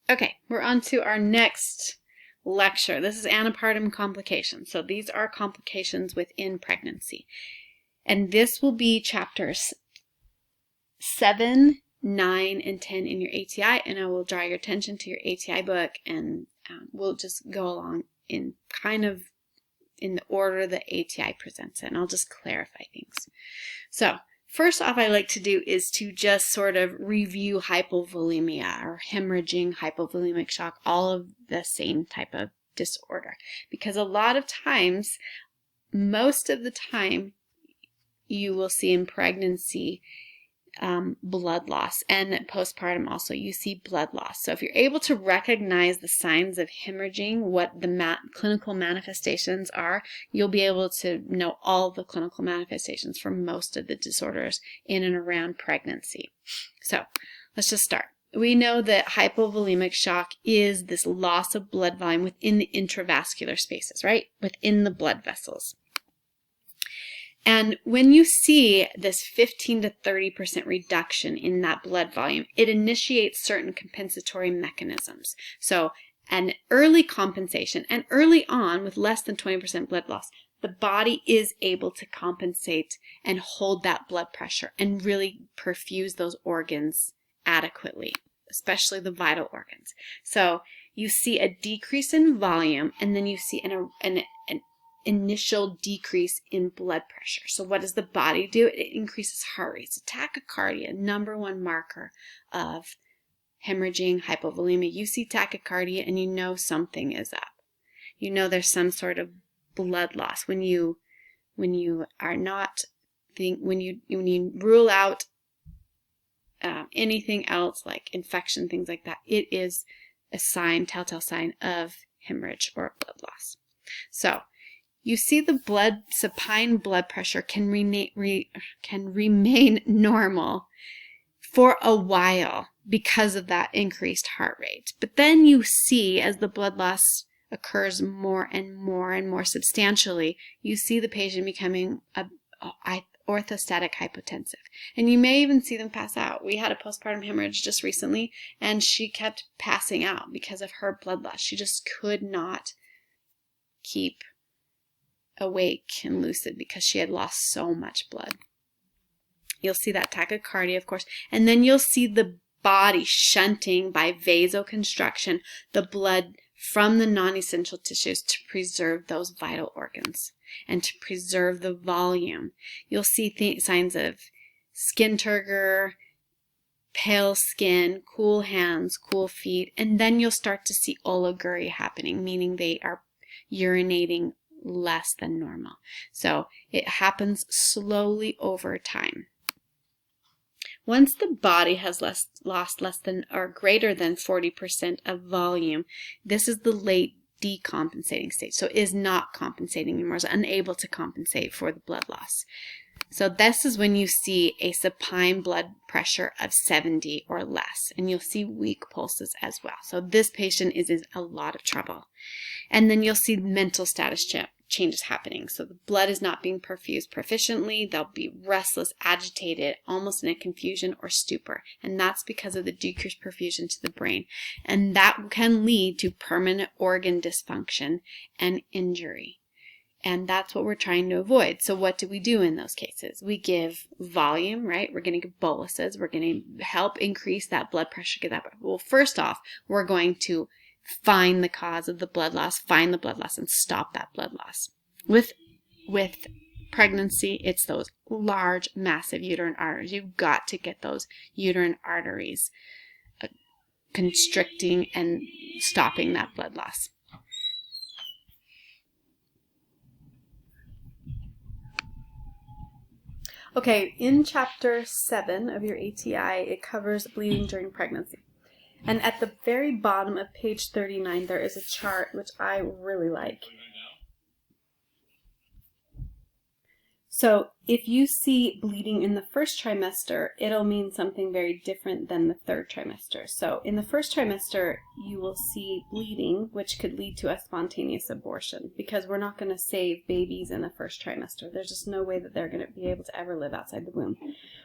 Okay, we're on to our next lecture. This is antepartum complications. So these are complications within pregnancy. And this will be chapters 7, 9, and 10 in your ATI. And I will draw your attention to your ATI book, and we'll just go along in kind of in the order the ATI presents it. And I'll just clarify things. So first off, I like to do is to just sort of review hypovolemia or hemorrhaging hypovolemic shock, all of the same type of disorder. Because a lot of times, most of the time, you will see in pregnancy blood loss, and postpartum also you see blood loss. So if you're able to recognize the signs of hemorrhaging, what the clinical manifestations are, you'll be able to know all the clinical manifestations for most of the disorders in and around pregnancy. So let's just start. We know that hypovolemic shock is this loss of blood volume within the intravascular spaces, right? Within the blood vessels. And when you see this 15 to 30% reduction in that blood volume, it initiates certain compensatory mechanisms. So an early compensation, and early on with less than 20% blood loss, the body is able to compensate and hold that blood pressure and really perfuse those organs adequately, especially the vital organs. So you see a decrease in volume, and then you see an initial decrease in blood pressure. So what does the body do? It increases heart rate. So tachycardia, number one marker of hemorrhaging hypovolemia. You see tachycardia and you know something is up. You know there's some sort of blood loss. When you are not when you rule out anything else like infection, things like that, it is a sign, telltale sign of hemorrhage or blood loss. So you see the supine blood pressure can remain normal for a while because of that increased heart rate. But then you see, as the blood loss occurs more and more and more substantially, you see the patient becoming orthostatic hypotensive. And you may even see them pass out. We had a postpartum hemorrhage just recently, and she kept passing out because of her blood loss. She just could not keep awake and lucid because she had lost so much blood. You'll see that tachycardia, of course, and then you'll see the body shunting by vasoconstriction the blood from the non-essential tissues to preserve those vital organs and to preserve the volume. You'll see signs of skin turgor, pale skin, cool hands, cool feet, and then you'll start to see oliguria happening, meaning they are urinating less than normal. So it happens slowly over time. Once the body has lost less than or greater than 40% of volume, this is the late decompensating stage. So it is not compensating anymore, it's unable to compensate for the blood loss. So this is when you see a supine blood pressure of 70 or less, and you'll see weak pulses as well. So this patient is in a lot of trouble. And then you'll see mental status changes happening. So the blood is not being perfused proficiently. They'll be restless, agitated, almost in a confusion or stupor. And that's because of the decreased perfusion to the brain. And that can lead to permanent organ dysfunction and injury. And that's what we're trying to avoid. So what do we do in those cases? We give volume, right? We're going to give boluses. We're going to help increase that blood pressure. Well, first off, we're going to find the cause of the blood loss, find the blood loss, and stop that blood loss. With pregnancy, it's those large, massive uterine arteries. You've got to get those uterine arteries constricting and stopping that blood loss. Okay, in chapter 7 of your ATI, it covers bleeding during pregnancy. And at the very bottom of page 39, there is a chart which I really like. So if you see bleeding in the first trimester, it'll mean something very different than the third trimester. So in the first trimester, you will see bleeding, which could lead to a spontaneous abortion, because we're not going to save babies in the first trimester. There's just no way that they're going to be able to ever live outside the womb.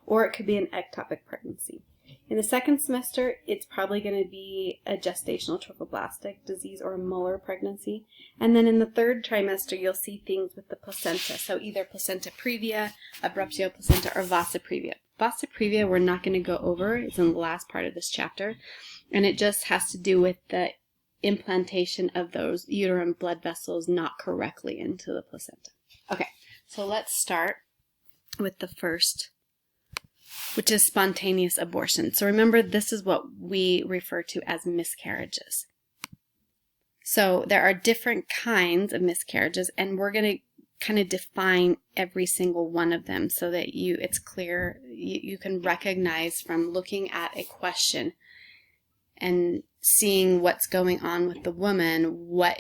Or it could be an ectopic pregnancy. In the second semester, it's probably going to be a gestational trophoblastic disease or a molar pregnancy. And then in the third trimester, you'll see things with the placenta. So either placenta previa, abruptio placenta, or vasa previa. Vasa previa we're not going to go over. It's in the last part of this chapter. And it just has to do with the implantation of those uterine blood vessels not correctly into the placenta. Okay, so let's start with the first, which is spontaneous abortion. So remember, this is what we refer to as miscarriages. So there are different kinds of miscarriages, and we're going to kind of define every single one of them so that it's clear, you can recognize from looking at a question and seeing what's going on with the woman, what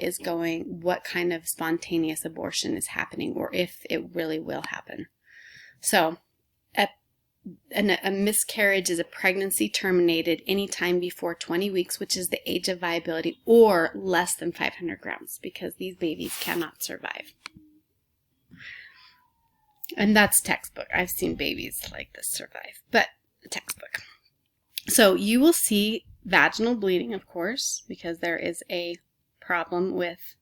kind of spontaneous abortion is happening, or if it really will happen. So a miscarriage is a pregnancy terminated anytime before 20 weeks, which is the age of viability, or less than 500 grams, because these babies cannot survive. And that's textbook. I've seen babies like this survive, but textbook. So you will see vaginal bleeding, of course, because there is a problem with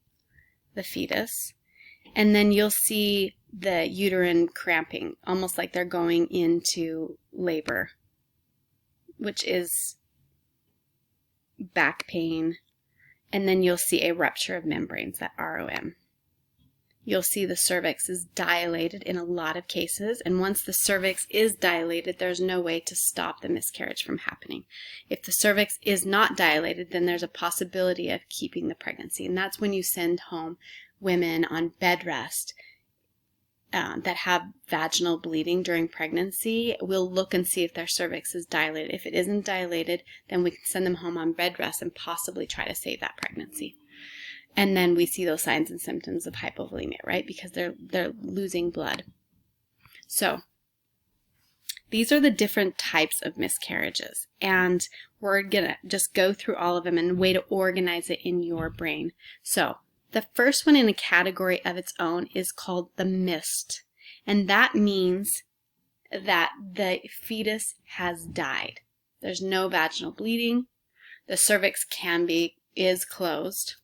the fetus. And then you'll see the uterine cramping, almost like they're going into labor, which is back pain. And then you'll see a rupture of membranes, that ROM. You'll see the cervix is dilated in a lot of cases, and once the cervix is dilated, there's no way to stop the miscarriage from happening. If the cervix is not dilated, then there's a possibility of keeping the pregnancy, and that's when you send home women on bed rest that have vaginal bleeding during pregnancy. We'll look and see if their cervix is dilated. If it isn't dilated, then we can send them home on bed rest and possibly try to save that pregnancy. And then we see those signs and symptoms of hypovolemia, right? Because they're losing blood. So these are the different types of miscarriages. And we're going to just go through all of them and a way to organize it in your brain. So the first one in a category of its own is called the missed. And that means that the fetus has died. There's no vaginal bleeding. The cervix is closed.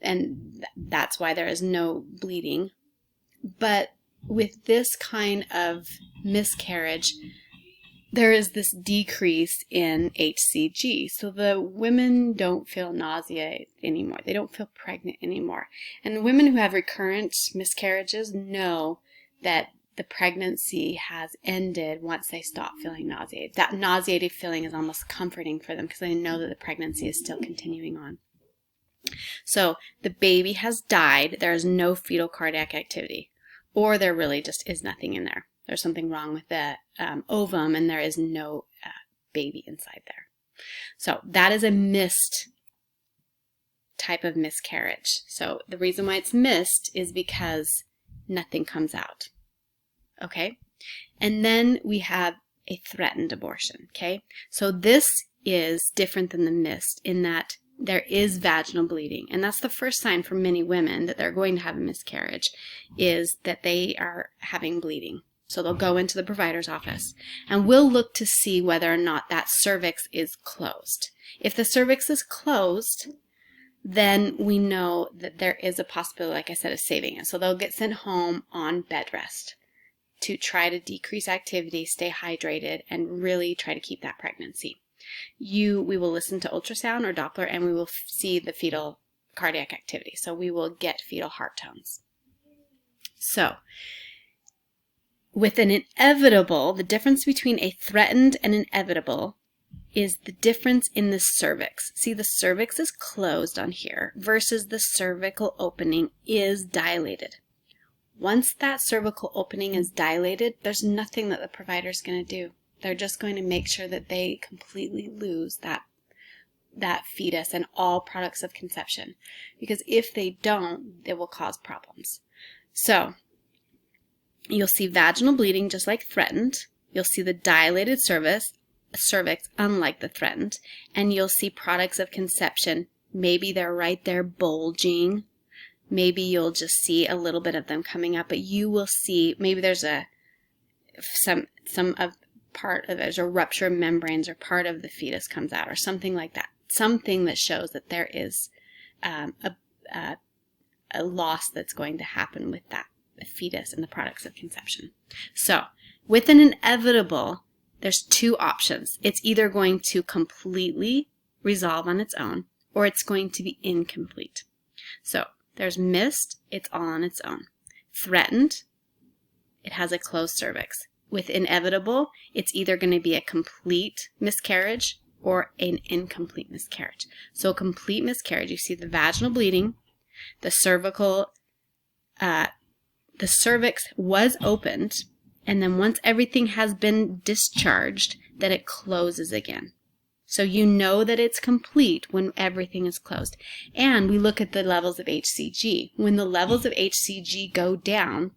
And that's why there is no bleeding. But with this kind of miscarriage, there is this decrease in HCG. So the women don't feel nausea anymore. They don't feel pregnant anymore. And women who have recurrent miscarriages know that the pregnancy has ended once they stop feeling nauseated. That nauseated feeling is almost comforting for them because they know that the pregnancy is still continuing on. So the baby has died. There is no fetal cardiac activity, or there really just is nothing in there. There's something wrong with the ovum, and there is no baby inside there. So that is a missed type of miscarriage. So the reason why it's missed is because nothing comes out. Okay? And then we have a threatened abortion. Okay? So this is different than the missed in that there is vaginal bleeding. And that's the first sign for many women that they're going to have a miscarriage, is that they are having bleeding. So they'll go into the provider's office, and we'll look to see whether or not that cervix is closed. If the cervix is closed, then we know that there is a possibility, like I said, of saving it. So they'll get sent home on bed rest to try to decrease activity, stay hydrated, and really try to keep that pregnancy. We will listen to ultrasound or Doppler, and we will see the fetal cardiac activity. So we will get fetal heart tones. So with an inevitable, the difference between a threatened and inevitable is the difference in the cervix. See, the cervix is closed on here versus the cervical opening is dilated. Once that cervical opening is dilated, there's nothing that the provider is going to do. They're just going to make sure that they completely lose that fetus and all products of conception. Because if they don't, it will cause problems. So you'll see vaginal bleeding just like threatened. You'll see the dilated cervix unlike the threatened. And you'll see products of conception. Maybe they're right there bulging. Maybe you'll just see a little bit of them coming up. But you will see, maybe there's some of part of it, or rupture of membranes, or part of the fetus comes out, or something like that. Something that shows that there is a loss that's going to happen with that fetus and the products of conception. So, with an inevitable, there's two options. It's either going to completely resolve on its own, or it's going to be incomplete. So, there's missed, it's all on its own. Threatened, it has a closed cervix. With inevitable, it's either going to be a complete miscarriage or an incomplete miscarriage. So a complete miscarriage, you see the vaginal bleeding, the cervical, the cervix was opened, and then once everything has been discharged, that it closes again. So you know that it's complete when everything is closed. And we look at the levels of HCG. When the levels of HCG go down,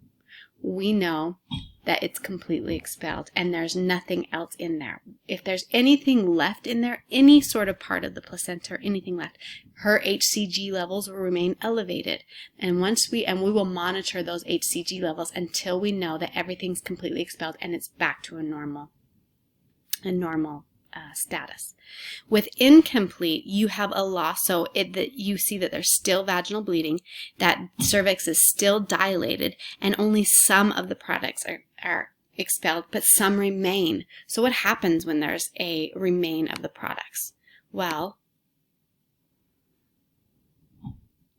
we know that it's completely expelled and there's nothing else in there. If there's anything left in there, any sort of part of the placenta or anything left, her HCG levels will remain elevated. And we will monitor those HCG levels until we know that everything's completely expelled and it's back to a normal status. With incomplete, you have a loss, so you see that there's still vaginal bleeding, that cervix is still dilated, and only some of the products are expelled, but some remain. So what happens when there's a remain of the products? Well,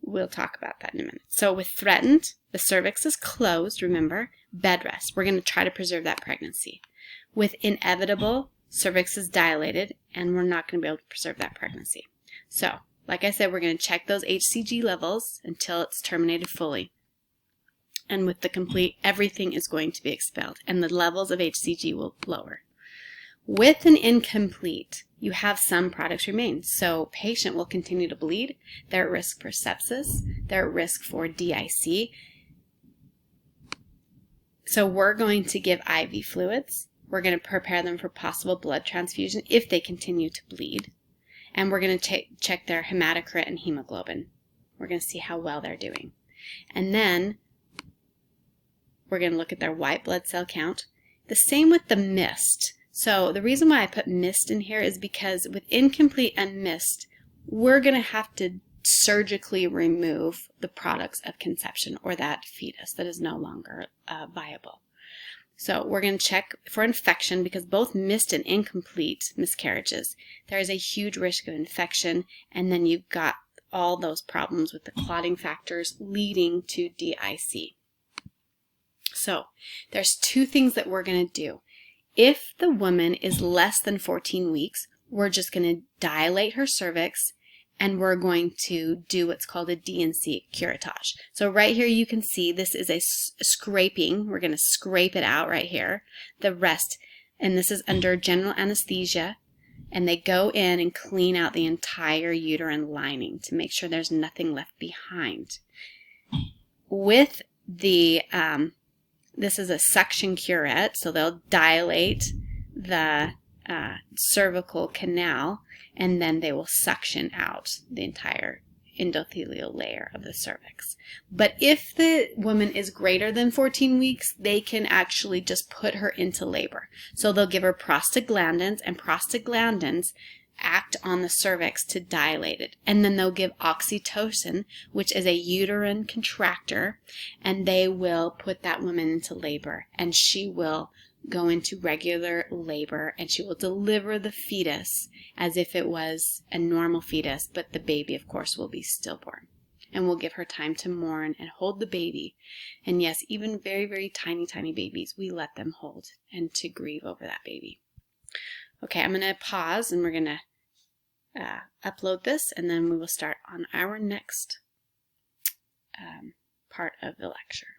we'll talk about that in a minute. So with threatened, the cervix is closed, remember, bed rest. We're going to try to preserve that pregnancy. With inevitable, cervix is dilated, and we're not going to be able to preserve that pregnancy. So, like I said, we're going to check those HCG levels until it's terminated fully. And with the complete, everything is going to be expelled, and the levels of HCG will lower. With an incomplete, you have some products remain. So, patient will continue to bleed. They're at risk for sepsis. They're at risk for DIC. So, we're going to give IV fluids. We're going to prepare them for possible blood transfusion if they continue to bleed. And we're going to check their hematocrit and hemoglobin. We're going to see how well they're doing. And then we're going to look at their white blood cell count. The same with the missed. So the reason why I put missed in here is because with incomplete and missed, we're going to have to surgically remove the products of conception or that fetus that is no longer viable. So we're going to check for infection because both missed and incomplete miscarriages, there is a huge risk of infection, and then you've got all those problems with the clotting factors leading to DIC. So there's two things that we're going to do. If the woman is less than 14 weeks, we're just going to dilate her cervix, and we're going to do what's called a D&C curettage. So right here you can see this is a scraping. We're going to scrape it out right here, the rest. And this is under general anesthesia. And they go in and clean out the entire uterine lining to make sure there's nothing left behind. With the, this is a suction curette, so they'll dilate the cervical canal, and then they will suction out the entire endothelial layer of the cervix. But if the woman is greater than 14 weeks, they can actually just put her into labor. So they'll give her prostaglandins, and prostaglandins act on the cervix to dilate it. And then they'll give oxytocin, which is a uterine contractor, and they will put that woman into labor, and she will go into regular labor, and she will deliver the fetus as if it was a normal fetus, but the baby, of course, will be stillborn. And we'll give her time to mourn and hold the baby. And yes, even very, very tiny, tiny babies, we let them hold and to grieve over that baby. Okay, I'm going to pause, and we're going to upload this, and then we will start on our next part of the lecture.